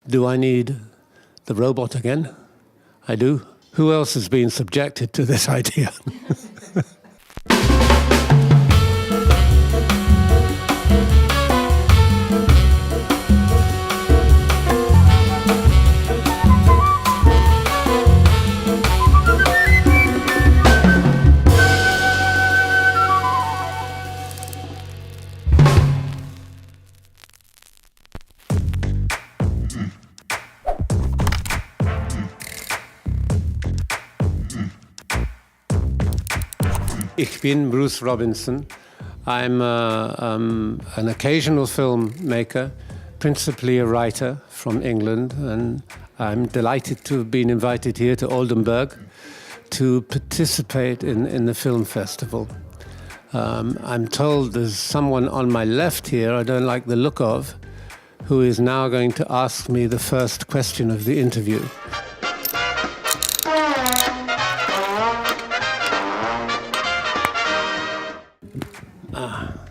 Do I need the robot again? I do. Who else has been subjected to this idea? Ich bin Bruce Robinson. I'm an occasional filmmaker, principally a writer from England, and I'm delighted to have been invited here to Oldenburg to participate in the film festival. I'm told there's someone on my left here I don't like the look of, who is now going to ask me the first question of the interview.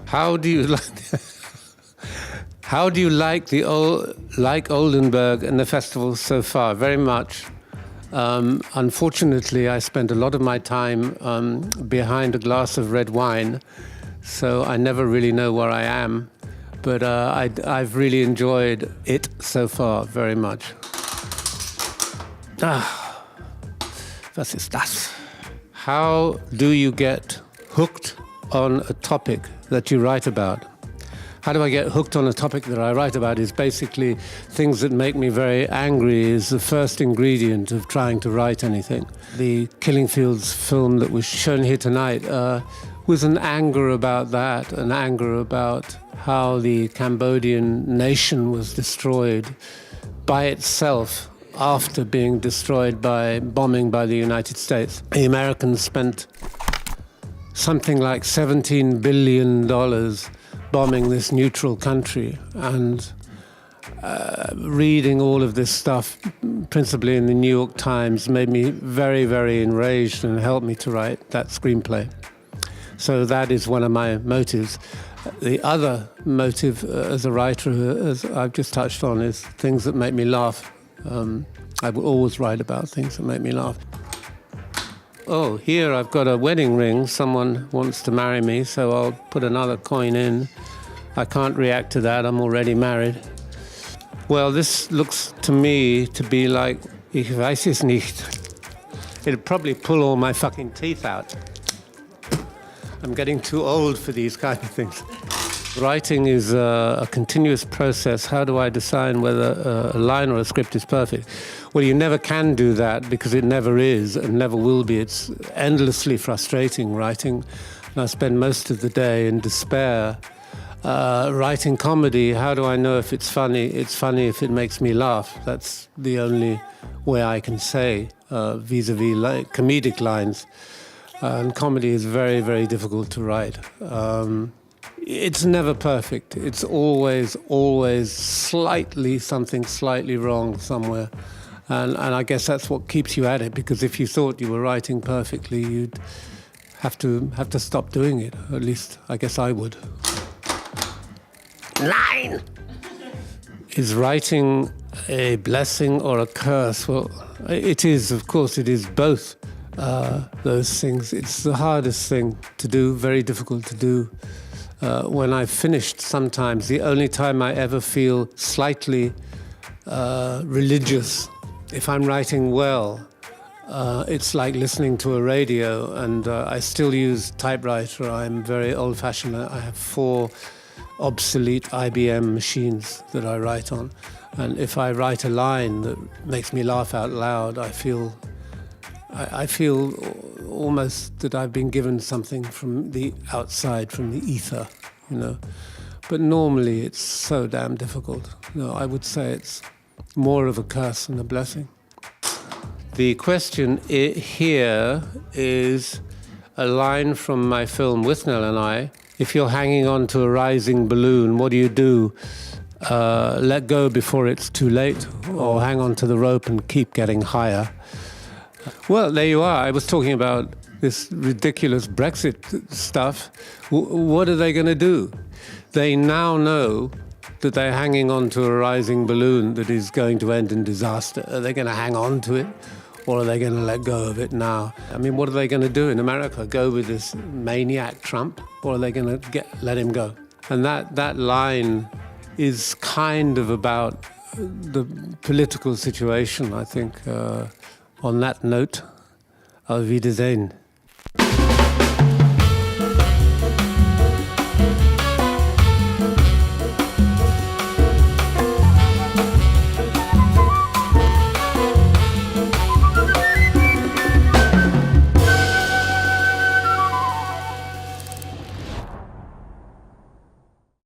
How do you like Oldenburg and the festival so far? Very much. Unfortunately, I spent a lot of my time behind a glass of red wine, so I never really know where I am. But I've really enjoyed it so far very much. Was ist das? How do you get hooked on a topic that you write about? How do I get hooked on a topic that I write about is basically things that make me very angry is the first ingredient of trying to write anything. The Killing Fields film that was shown here tonight was an anger about that, an anger about how the Cambodian nation was destroyed by itself after being destroyed by bombing by the United States. The Americans spent something like $17 billion bombing this neutral country, and reading all of this stuff, principally in the New York Times, made me very, very enraged and helped me to write that screenplay. So that is one of my motives. The other motive as a writer, as I've just touched on, is things that make me laugh. I will always write about things that make me laugh. Oh, here I've got a wedding ring. Someone wants to marry me, so I'll put another coin in. I can't react to that. I'm already married. Well, this looks to me to be like, ich weiß es nicht. It'd probably pull all my fucking teeth out. I'm getting too old for these kind of things. Writing is a continuous process. How do I decide whether a line or a script is perfect? Well, you never can do that because it never is and never will be. It's endlessly frustrating writing. And I spend most of the day in despair. Writing comedy, how do I know if it's funny? It's funny if it makes me laugh. That's the only way I can say vis-a-vis comedic lines. And comedy is very, very difficult to write. It's never perfect. It's always something slightly wrong somewhere. And I guess that's what keeps you at it, because if you thought you were writing perfectly, you'd have to stop doing it. At least, I guess I would. Nein! Is writing a blessing or a curse? Well, it is, of course, it is both those things. It's the hardest thing to do, very difficult to do. When I've finished, sometimes the only time I ever feel slightly religious, if I'm writing well, it's like listening to a radio, and I still use typewriter. I'm very old-fashioned. I have 4 obsolete IBM machines that I write on, and if I write a line that makes me laugh out loud, I feel almost that I've been given something from the outside, from the ether, you know. But normally it's so damn difficult. No, I would say it's more of a curse than a blessing. The question here is a line from my film Withnail and I. If you're hanging on to a rising balloon, what do? Let go before it's too late, or hang on to the rope and keep getting higher. Well, there you are. I was talking about this ridiculous Brexit stuff. What are they going to do? They now know that they're hanging on to a rising balloon that is going to end in disaster. Are they going to hang on to it, or are they going to let go of it now? I mean, what are they going to do in America? Go with this maniac Trump, or are they going to let him go? And that line is kind of about the political situation, I think. On that note, auf Wiedersehen.